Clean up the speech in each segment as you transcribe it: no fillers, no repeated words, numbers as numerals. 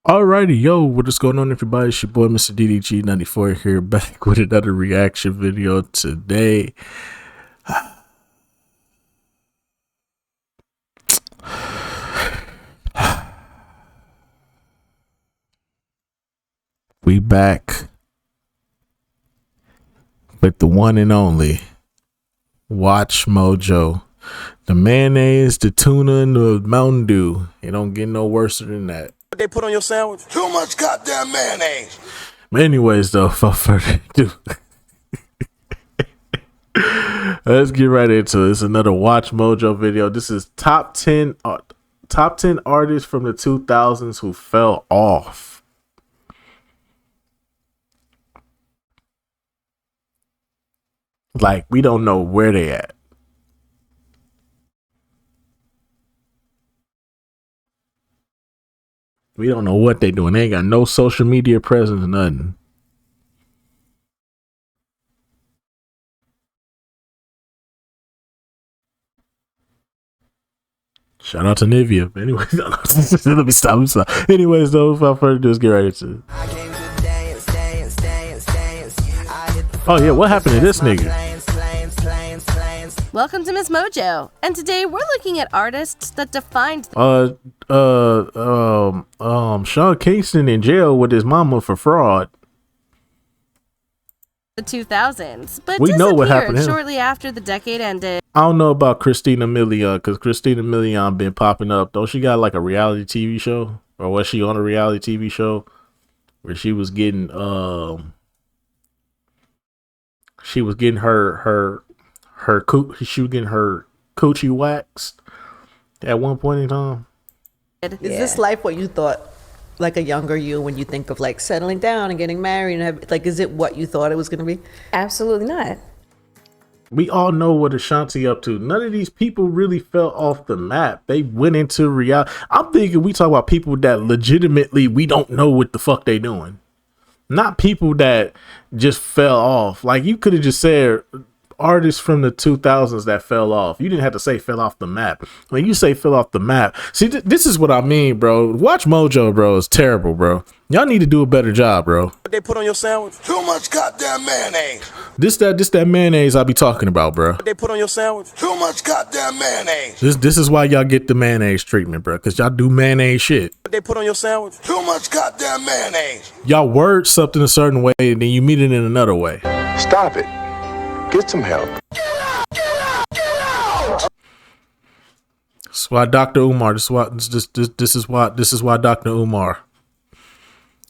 Alrighty, yo, what is going on, everybody? It's your boy, Mr. DDG94 here, back with another reaction video today. We back with the one and only WatchMojo. The mayonnaise, the tuna, and the Mountain Dew. It don't get no worse than that. What they put on your sandwich? Too much goddamn mayonnaise. But anyways, though, without further ado, let's get right into it. It's another WatchMojo video. This is top 10 artists from the 2000s who fell off. Like, we don't know where they at. We don't know what they doing. They ain't got no social media presence, nothing. Shout out to Nivea. Anyways, let me stop. Anyways, though, without further ado, let's get right into it. Oh yeah, what happened to this nigga? Welcome to Miss Mojo, and today we're looking at artists that defined Sean Kingston in jail with his mama for fraud. the 2000s, but We know what happened to him. shortly after the decade ended. I don't know about Christina Milian, because Christina Milian been popping up. Don't she got like a reality TV show? Or was she on a reality TV show where she was getting her coochie waxed at one point in time? Is this life what you thought, like a younger you, when you think of like settling down and getting married, and is it what you thought it was going to be? Absolutely not. We all know what Ashanti up to. None of these people really fell off the map. They went into reality. I'm thinking we talk about people that legitimately we don't know what the fuck they doing. Not people that just fell off. Like, you could have just said artists from the 2000s that fell off. You didn't have to say fell off the map. When you say fell off the map, see, this is what I mean, bro. WatchMojo, bro, is terrible, bro. Y'all need to do a better job, bro. What they put on your sandwich? Too much goddamn mayonnaise. This that mayonnaise I be talking about, bro. What they put on your sandwich? Too much goddamn mayonnaise. This is why y'all get the mayonnaise treatment, bro, because y'all do mayonnaise shit. What they put on your sandwich? Too much goddamn mayonnaise. Y'all word something a certain way, and then you mean it in another way. Stop it. Get some help. That's why Dr. Umar. This is why Dr. Umar.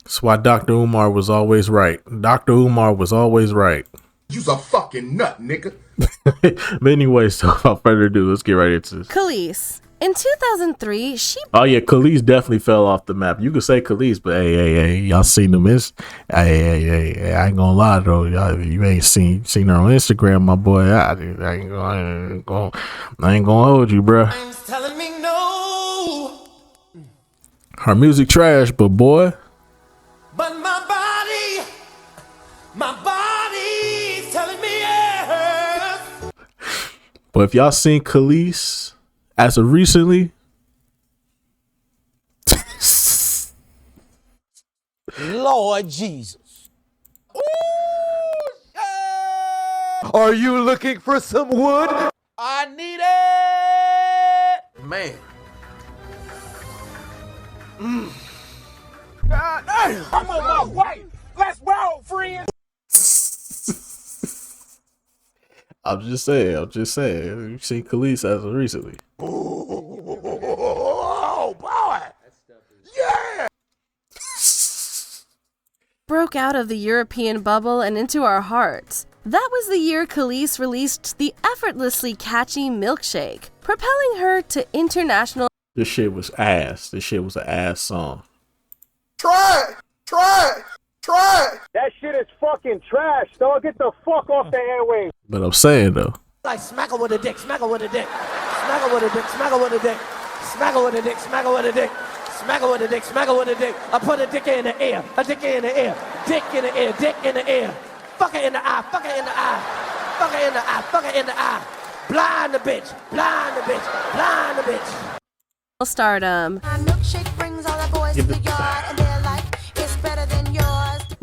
That's why Dr. Umar was always right. Dr. Umar was always right. You's a fucking nut, nigga. But anyways, so without further ado, let's get right into this. Khalees. In 2003, she Oh yeah, Khalees definitely fell off the map. You could say Khalees, but hey, y'all seen them? Hey, I ain't gonna lie though, y'all, you ain't seen her on Instagram, my boy. I ain't gonna hold you, bro. Telling me no. Her music trash, but boy, But my body's telling me yes. but if y'all seen Khalees as of recently, Lord Jesus. Are you looking for some wood? I need it. Man. God damn. I'm on my way. Let's roll, friends. I'm just saying, you seen Khalees as of recently. Oh, boy. Yeah. broke out of the European bubble and into our hearts. That was the year Khalees released the effortlessly catchy Milkshake, propelling her to international. This shit was ass. This shit was an ass song. Try it. That shit is fucking trash, dog. Get the fuck off the airwaves. But I'm saying though, Like smack her with a dick, smack her with a dick, smack her with a dick, smack her with a dick, smack her with a dick, smack her with a dick, smack her with a dick, smack her with a dick. I put a dick in the air, a dick in the air, dick in the air, dick in the air. Fuck her in the eye, fuck her in the eye, fuck her in the eye, fuck her in the eye. Blind the bitch, blind the bitch, blind the bitch. Stardom. My milkshake brings all the boys to the yard and they're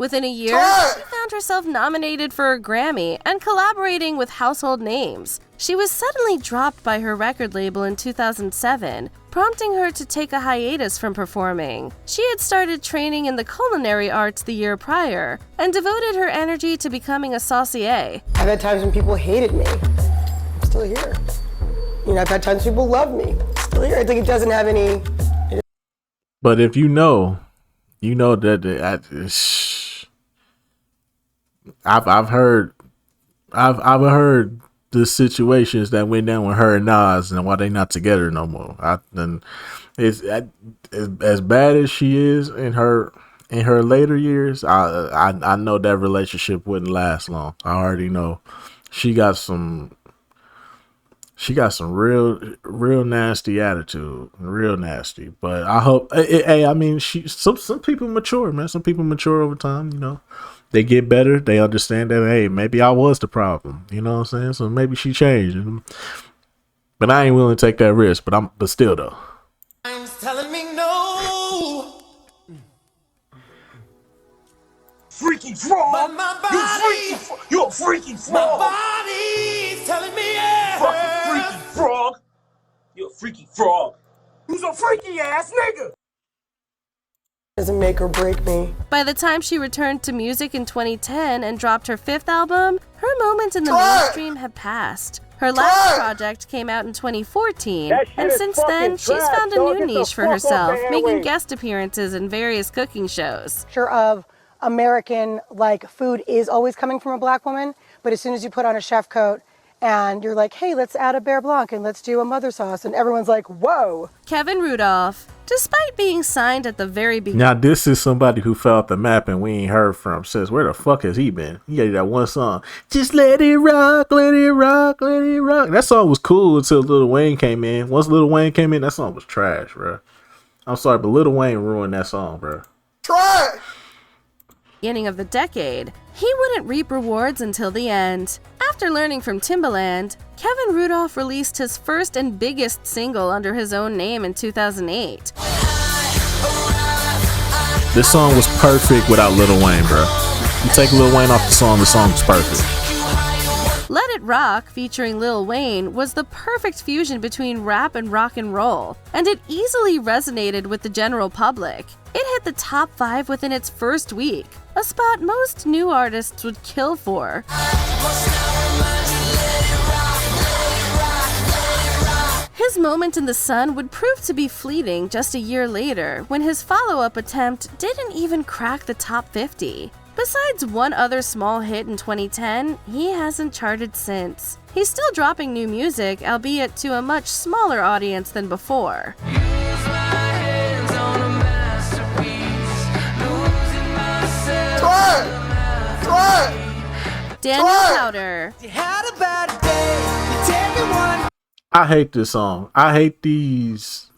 Within a year, she found herself nominated for a Grammy and collaborating with household names. She was suddenly dropped by her record label in 2007, prompting her to take a hiatus from performing. She had started training in the culinary arts the year prior and devoted her energy to becoming a saucier. I've had times when people hated me. I'm still here. You know, I've had times people love me. Still here. I think it doesn't have any. But if you know that I've heard the situations that went down with her and Nas and why they not together no more. It's as bad as she is in her later years. I know that relationship wouldn't last long. I already know she got some real nasty attitude, real nasty. But I hope, hey, I mean, some people mature, man. Some people mature over time, you know. They get better. They understand that, hey, maybe I was the problem. You know what I'm saying? So maybe she changed. But I ain't willing to take that risk. But still though. I'm telling me no. Freaky frog. But my body, You're a freaky my frog. body's telling me yes. Fucking freaky frog. You're a freaky frog. You's a freaky ass nigga. Doesn't make or break me. By the time she returned to music in 2010 and dropped her 5th album, her moment in the mainstream had passed. Her last project came out in 2014, and since then, she's found a new niche for herself, making guest appearances in various cooking shows. Of American, like, food is always coming from a black woman, but as soon as you put on a chef coat and you're like, hey, let's add a Bear Blanc and let's do a mother sauce, and everyone's like, whoa. Kevin Rudolph. Despite being signed at the very beginning. Now this is somebody who fell off the map and we ain't heard from since. Where the fuck has he been? He got that one song, just let it rock, let it rock, let it rock. That song was cool until Lil Wayne came in. Once Lil Wayne came in, that song was trash, bro. I'm sorry, but Lil Wayne ruined that song, bro. Try. Beginning of the decade, he wouldn't reap rewards until the end. After learning from Timbaland, Kevin Rudolph released his first and biggest single under his own name in 2008. This song was perfect without Lil Wayne, bro. You take Lil Wayne off the song's perfect. Let It Rock, featuring Lil Wayne, was the perfect fusion between rap and rock and roll, and it easily resonated with the general public. It hit the top 5 within its first week, a spot most new artists would kill for. His moment in the sun would prove to be fleeting just a year later, when his follow-up attempt didn't even crack the top 50. Besides one other small hit in 2010, he hasn't charted since. He's still dropping new music, albeit to a much smaller audience than before. Daniel Powder. I hate this song. I hate these.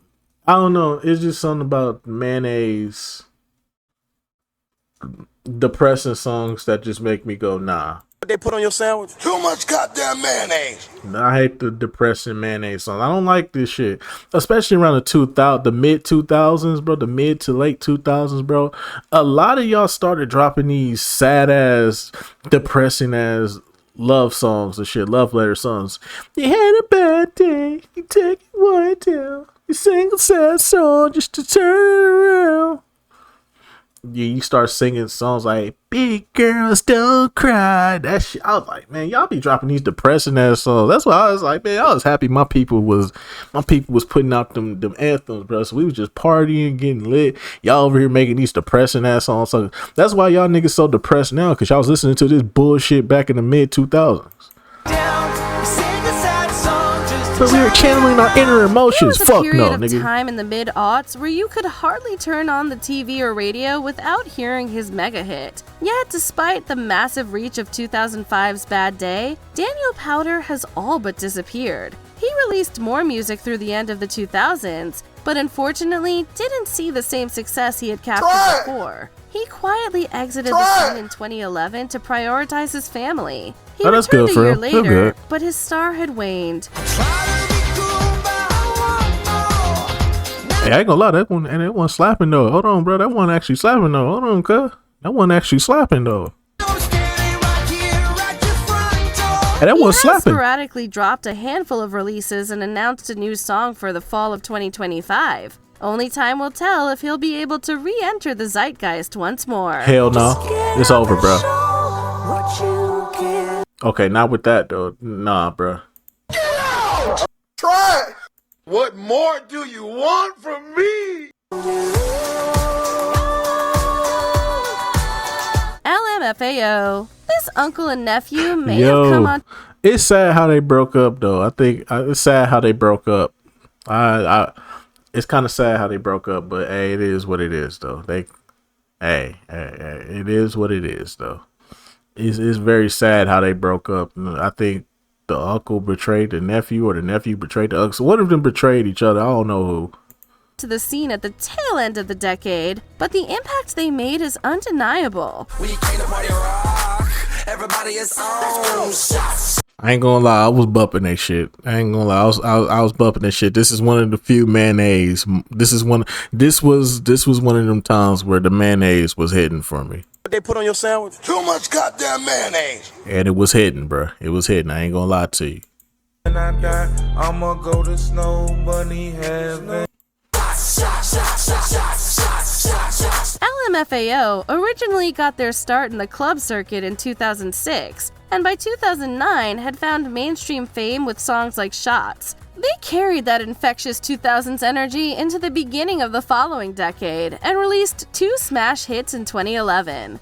I don't know. It's just something about mayonnaise depressing songs that just make me go, nah. What they put on your sandwich? Too much goddamn mayonnaise. I hate the depressing mayonnaise songs. I don't like this shit, especially around the mid 2000s, bro. The mid to late 2000s, bro. A lot of y'all started dropping these sad ass, depressing ass love songs and shit, love letter songs. You had a bad day, you take it one down, you sing a sad song just to turn it around. Yeah, you start singing songs like "Big Girls Don't Cry." That shit, I was like, man, y'all be dropping these depressing ass songs. That's why I was like, man, I was happy my people was putting out them anthems, bro. So we was just partying, getting lit. Y'all over here making these depressing ass songs. So that's why y'all niggas so depressed now, because y'all was listening to this bullshit back in the mid 2000s. But we were channeling our inner emotions. Fuck no, nigga. There was a period of time in the mid-aughts where you could hardly turn on the TV or radio without hearing his mega hit. Yet, despite the massive reach of 2005's Bad Day, Daniel Powder has all but disappeared. He released more music through the end of the 2000s, but unfortunately didn't see the same success he had captured before. He quietly exited the scene in 2011 to prioritize his family. He that's returned good a year for him. later, but his star had waned. Hey, I ain't gonna lie, that one slapping though. Hold on, bro, that one actually slapping though. Hold on, cuz. That wasn't actually slapping though. And that He was has slapping. sporadically dropped a handful of releases and announced a new song for the fall of 2025. Only time will tell if he'll be able to re-enter the zeitgeist once more. Hell no. It's over, bro. Okay, not with that though. Nah, bro. Try it. What more do you want from me? LMFAO. This uncle and nephew may have come on. It's sad how they broke up though. I think it's sad how they broke up. It's kind of sad how they broke up, but hey, it is what it is though. Hey, it is what it is though. It's very sad how they broke up. I think the uncle betrayed the nephew, or the nephew betrayed the uncle. So one of them betrayed each other. I don't know who. To the scene at the tail end of the decade, but the impact they made is undeniable. We came to party rock. Everybody is on shots. I ain't gonna lie, I was bumping that shit. I ain't gonna lie, I was bumping that shit. This is one of the few mayonnaise. This was one of them times where the mayonnaise was hitting for me. What they put on your sandwich? Too much goddamn mayonnaise. And it was hitting, bro. It was hitting. I ain't gonna lie to you. When I die, I'ma go to Snow Bunny heaven. LMFAO originally got their start in the club circuit in 2006, and by 2009 had found mainstream fame with songs like Shots. They carried that infectious 2000s energy into the beginning of the following decade, and released 2 smash hits in 2011.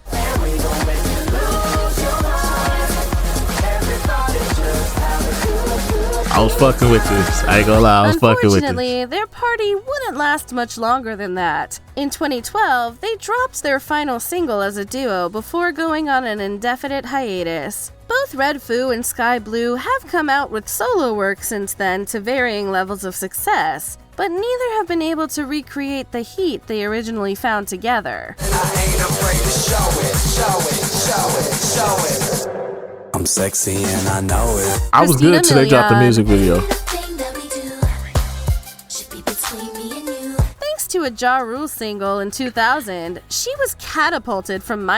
I was fucking with this. I ain't gonna lie, I was fucking with this. Unfortunately, their party wouldn't last much longer than that. In 2012, they dropped their final single as a duo before going on an indefinite hiatus. Both Red Foo and Sky Blue have come out with solo work since then to varying levels of success, but neither have been able to recreate the heat they originally found together. I ain't afraid to show it, show it, show it, show it. I'm sexy and I know it. I was good till they dropped the music video. Thanks to a Ja Rule single in 2000, she was catapulted from my.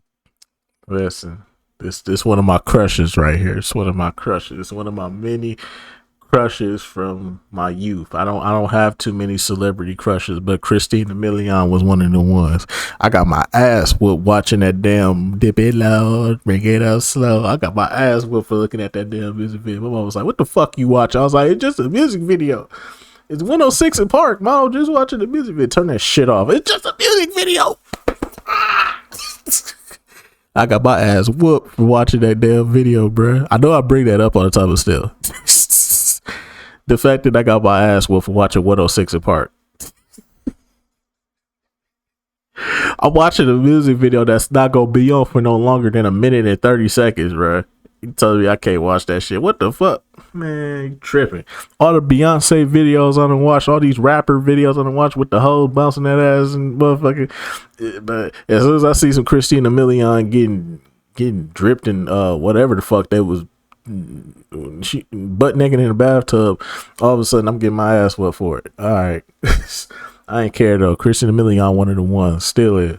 Listen, this one of my crushes right here. It's one of my crushes. It's one of my many crushes from my youth. I don't have too many celebrity crushes, but Christina Milian was one of the ones. I got my ass whooped watching that damn Dip It Low, Bring It Up Slow. I got my ass whooped for looking at that damn music video. My mom was like, "What the fuck you watch?" I was like, "It's just a music video. It's 106 in Park, Mom. Just watching the music video. Turn that shit off. It's just a music video." I got my ass whooped for watching that damn video, bruh. I know I bring that up all the time, but still. The fact that I got my ass whooped for watching 106 in Park. I'm watching a music video that's not gonna be on for no longer than a minute and 30 seconds, bruh. You telling me I can't watch that shit? What the fuck? Man, you tripping. All the Beyonce videos I done watch, all these rapper videos I done watch with the hoes bouncing that ass and motherfucking. But as soon as I see some Christina Milian getting dripped in whatever the fuck they was, she butt naked in the bathtub, all of a sudden I'm getting my ass whooped for it. All right. I ain't care though. Christina Milian, one of the ones, still is.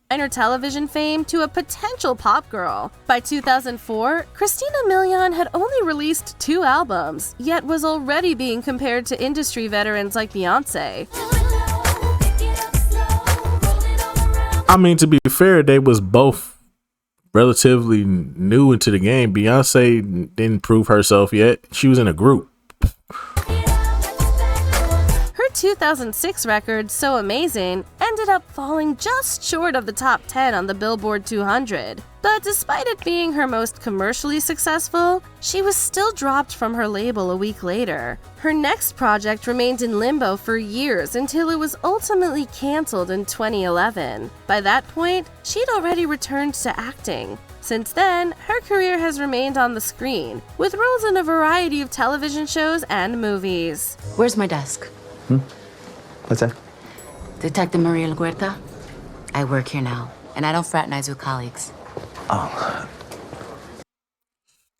Minor television fame to a potential pop girl. By 2004, Christina Milian had only released 2 albums, yet was already being compared to industry veterans like Beyonce. I mean, to be fair, they was both relatively new into the game. Beyonce didn't prove herself yet. She was in a group. Her 2006 record, So Amazing, ended up falling just short of the top 10 on the Billboard 200. But despite it being her most commercially successful, she was still dropped from her label a week later. Her next project remained in limbo for years until it was ultimately canceled in 2011. By that point, she'd already returned to acting. Since then, her career has remained on the screen, with roles in a variety of television shows and movies. Where's my desk? What's that? Detective Maria Laguerta. I work here now, and I don't fraternize with colleagues. Oh.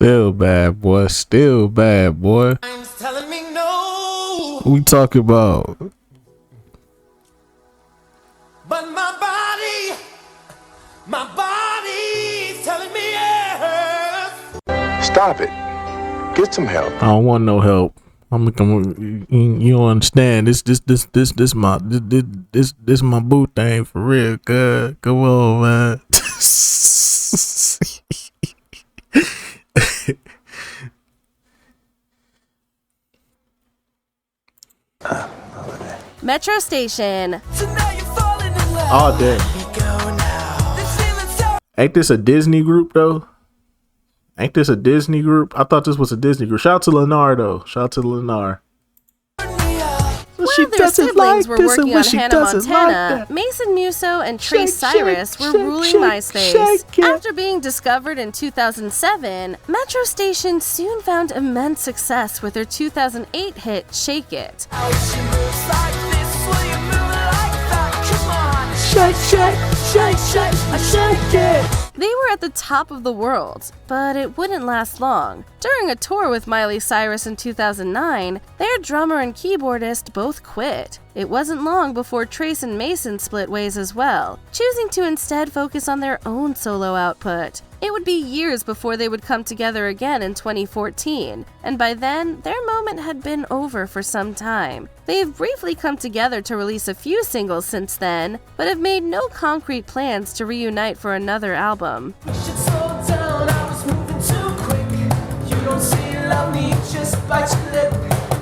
Still bad, boy. Still bad, boy. I'm telling me no. We talking about. But my body My body's telling me yes. Stop it. Get some help. I don't want no help. You don't understand. This my boo thing for real. Good, come on, man. Metro Station. All day. Ain't this a Disney group though? Ain't this a Disney group? I thought this was a Disney group. Shout out to Lennar though. Shout out to Lennar. While their siblings were working on Hannah Montana, Mason Musso and Trace Cyrus were ruling MySpace. After being discovered in 2007, Metro Station soon found immense success with their 2008 hit Shake It. Shake, shake, shake, shake, shake it. They were at the top of the world, but it wouldn't last long. During a tour with Miley Cyrus in 2009, their drummer and keyboardist both quit. It wasn't long before Trace and Mason split ways as well, choosing to instead focus on their own solo output. It would be years before they would come together again in 2014, and by then, their moment had been over for some time. They've briefly come together to release a few singles since then, but have made no concrete plans to reunite for another album.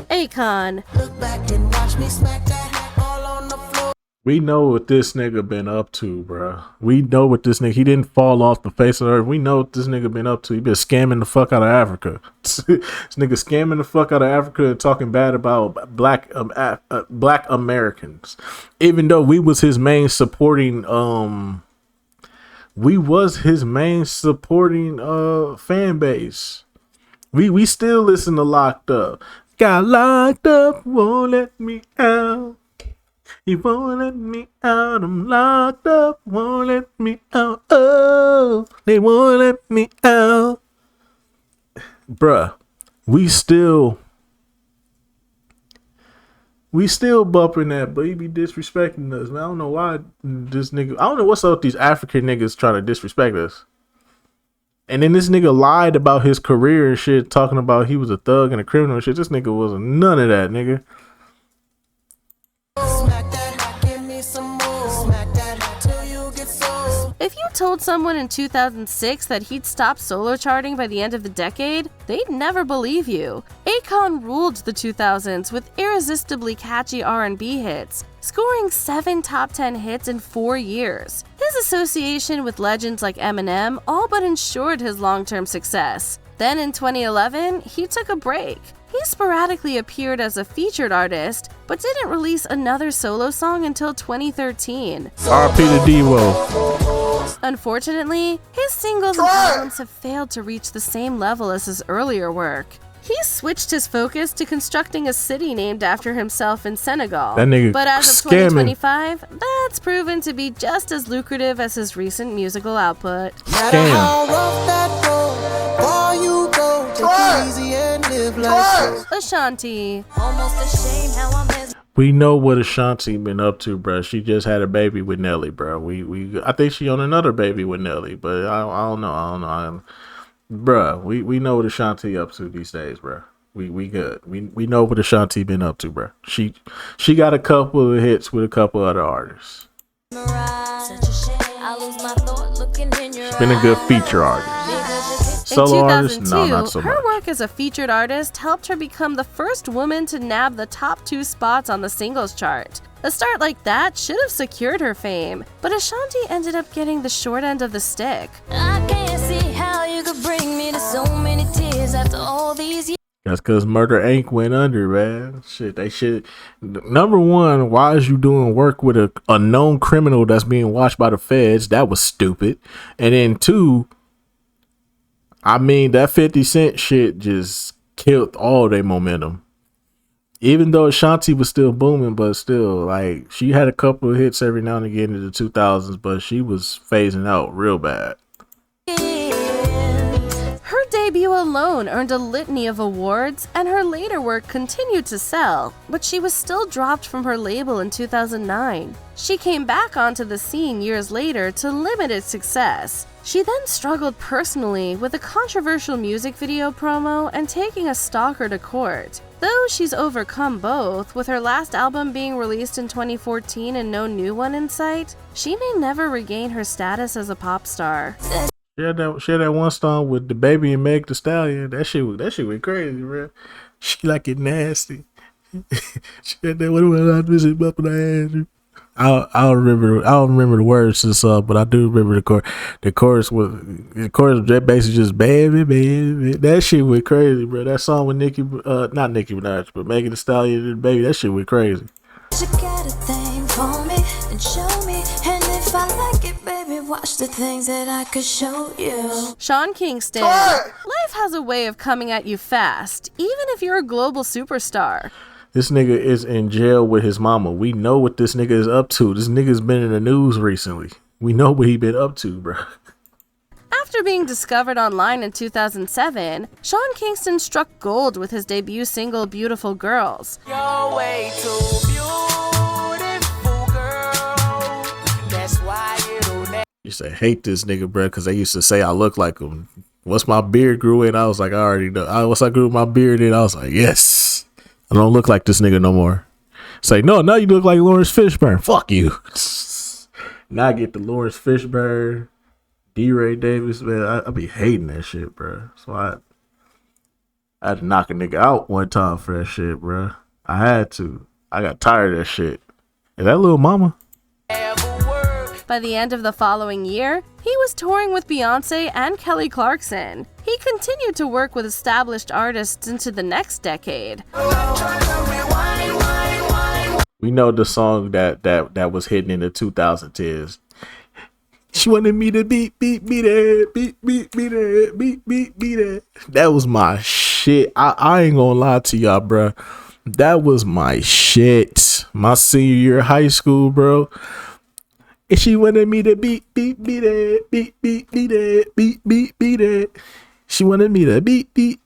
Akon. Look back and watch me smack that hat all on the floor. We know what this nigga been up to, bro. We know what this nigga, he didn't fall off the face of the earth. We know what this nigga been up to. He been scamming the fuck out of Africa. This nigga scamming the fuck out of Africa and talking bad about black Americans. Even though we was his main supporting, fan base. We still listen to Locked Up. Got locked up, won't let me out. He won't let me out. I'm locked up, won't let me out. Oh, they won't let me out. Bruh, we still bumping that, but he be disrespecting us, man. I don't know why this nigga, I don't know what's up with these African niggas trying to disrespect us. And then this nigga lied about his career and shit, talking about he was a thug and a criminal and shit. This nigga wasn't none of that, nigga. If you told someone in 2006 that he'd stop solo charting by the end of the decade, they'd never believe you. Akon ruled the 2000s with irresistibly catchy R&B hits, scoring 7 top 10 hits in 4 years. His association with legends like Eminem all but ensured his long-term success. Then in 2011, he took a break. He sporadically appeared as a featured artist, but didn't release another solo song until 2013. RP to Devo. Unfortunately, his singles and albums have failed to reach the same level as his earlier work. He switched his focus to constructing a city named after himself in Senegal. That nigga but as of scamming. 2025, that's proven to be just as lucrative as his recent musical output. Ashanti. We know what Ashanti been up to, bro. She just had a baby with Nelly, bro. I think she on another baby with Nelly, but I don't know. Bruh, we know what Ashanti up to these days, bruh. We good. We know what Ashanti been up to, bruh. She got a couple of hits with a couple other artists. She's been a good feature artist. Solo artist? No, not so much. Her work as a featured artist helped her become the first woman to nab the top 2 spots on the singles chart. A start like that should have secured her fame, but Ashanti ended up getting the short end of the stick. I can't see how you could bring me to so many tears after all these years. That's because Murder Inc. went under, man. Shit, they should. Number one, why is you doing work with a known criminal that's being watched by the feds? That was stupid. And then 2, I mean, that 50 Cent shit just killed all their momentum. Even though Ashanti was still booming, but still, like, she had a couple of hits every now and again in the 2000s, but she was phasing out real bad. Her debut alone earned a litany of awards, and her later work continued to sell, but she was still dropped from her label in 2009. She came back onto the scene years later to limited success. She then struggled personally with a controversial music video promo and taking a stalker to court. Though she's overcome both, with her last album being released in 2014 and no new one in sight, she may never regain her status as a pop star. She had that one song with the baby and Meg Thee Stallion. That shit went crazy, bro. She like it nasty. She had that one when I visit up in the ass. I don't remember the words to the song, but I do remember the chorus. The chorus that basically just baby, baby. That shit went crazy, bro. That song with not Nicki Minaj, but Megan Thee Stallion and Baby. That shit went crazy. You got a thing for me and show me, and if I like it, baby, watch the things that I could show you. Sean Kingston. Life has a way of coming at you fast, even if you're a global superstar. This nigga is in jail with his mama. We know what this nigga is up to. This nigga's been in the news recently. We know what he been up to, bro. After being discovered online in 2007, Sean Kingston struck gold with his debut single Beautiful Girls. You're way too beautiful, girl. That's why you don't Used to hate this nigga, bro, because they used to say I look like him. Once my beard grew in, I was like, I already know. Once I grew my beard in, I was like, yes. I don't look like this nigga no more. Say, no, now you look like Lawrence Fishburne. Fuck you. Now I get the Lawrence Fishburne, D. Ray Davis, man. I be hating that shit, bro. So I had to knock a nigga out one time for that shit, bro. I had to. I got tired of that shit. Is that little mama? By the end of the following year, he was touring with Beyonce and Kelly Clarkson. He continued to work with established artists into the next decade. We know the song that was hitting in the 2010s. She wanted me to beat that, beat that. That was my shit. I ain't gonna lie to y'all, bro. That was my shit. My senior year of high school, bro. And she wanted me to beat that, beat that. She wanted me to beat.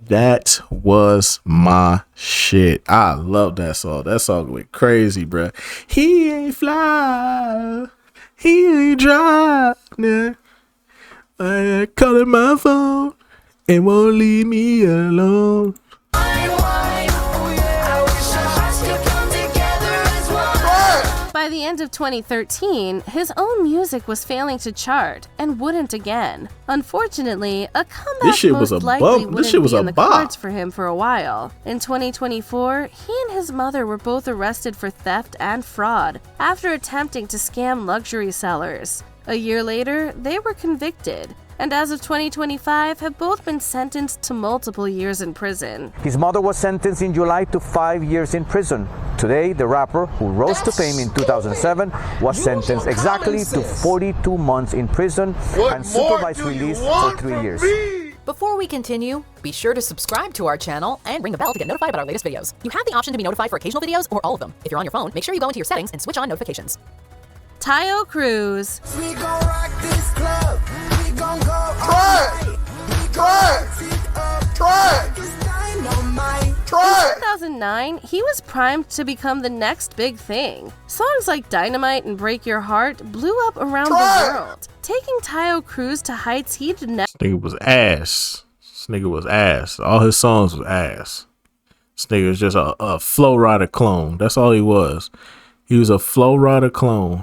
That was my shit. I love that song. That song went crazy, bro. He ain't fly. He ain't drive. Nah. I calling my phone and won't leave me alone. By the end of 2013, his own music was failing to chart and wouldn't again. Unfortunately, a comeback most likely wouldn't be in the cards for him for a while. In 2024, he and his mother were both arrested for theft and fraud after attempting to scam luxury sellers. A year later, they were convicted, and as of 2025 have both been sentenced to multiple years in prison. His mother was sentenced in July to 5 years in prison. Today, the rapper, who rose to fame in 2007, was sentenced exactly to 42 months in prison and supervised release for 3 years. Before we continue, be sure to subscribe to our channel and ring the bell to get notified about our latest videos. You have the option to be notified for occasional videos or all of them. If you're on your phone, make sure you go into your settings and switch on notifications. Tayo Cruz. We gon' rock this club. We gon' go In 2009, he was primed to become the next big thing. Songs like Dynamite and Break Your Heart blew up around the world, taking Tayo Cruz to heights he'd never. This nigga was ass. This nigga was ass. All his songs was ass. This nigga was just a Flow Rider clone. That's all he was. He was a Flow Rider clone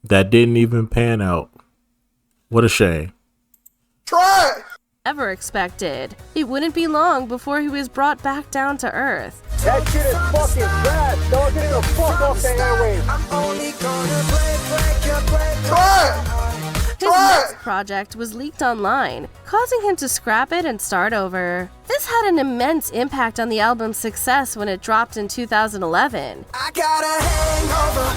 that didn't even pan out. What a shame. Ever expected. It wouldn't be long before he was brought back down to earth. That shit is fucking trash, dog. Get the fuck off the airwaves. His next project was leaked online, causing him to scrap it and start over. This had an immense impact on the album's success when it dropped in 2011. I got a hangover.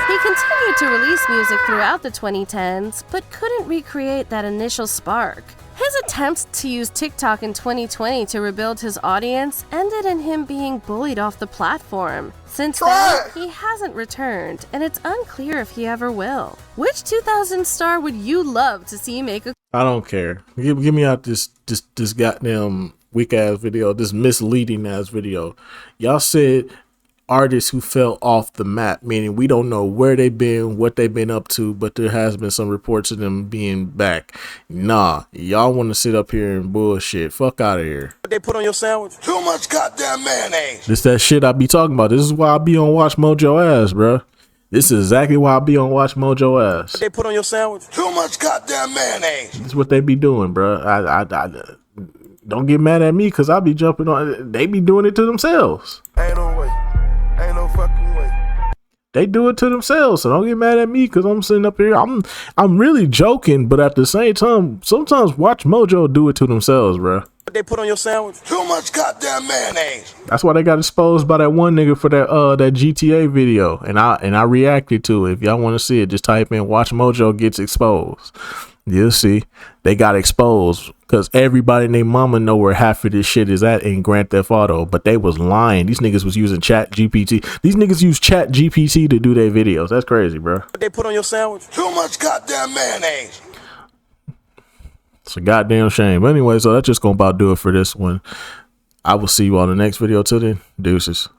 He continued to release music throughout the 2010s, but couldn't recreate that initial spark. His attempt to use TikTok in 2020 to rebuild his audience ended in him being bullied off the platform. Since then, he hasn't returned, and it's unclear if he ever will. Which 2000 star would you love to see make a... I don't care. Give me out this goddamn weak ass video, this misleading ass video. Y'all said artists who fell off the map, meaning we don't know where they've been, what they've been up to, but there has been some reports of them being back. Nah, y'all want to sit up here and bullshit. Fuck out of here. What they put on your sandwich? Too much goddamn mayonnaise. This that shit I be talking about. This is why I be on WatchMojo ass, bro. This is exactly why I be on WatchMojo ass. What they put on your sandwich? Too much goddamn mayonnaise. This is what they be doing, bro. I don't get mad at me because I be jumping on. They be doing it to themselves. Ain't no way. Ain't no fucking way. They do it to themselves, so don't get mad at me because I'm sitting up here. I'm really joking, but at the same time, sometimes WatchMojo do it to themselves, bro. What they put on your sandwich? Too much goddamn mayonnaise. That's why they got exposed by that one nigga for that GTA video, and I reacted to it. If y'all want to see it, just type in WatchMojo gets exposed. You'll see they got exposed because everybody and their mama know where half of this shit is at in Grand Theft Auto, but they was lying. These niggas was using Chat GPT. These niggas use Chat GPT to do their videos. That's crazy, bro. What they put on your sandwich? Too much goddamn mayonnaise. It's a goddamn shame. But anyway, so that's just gonna about do it for this one. I will see you on the next video. Till then, deuces.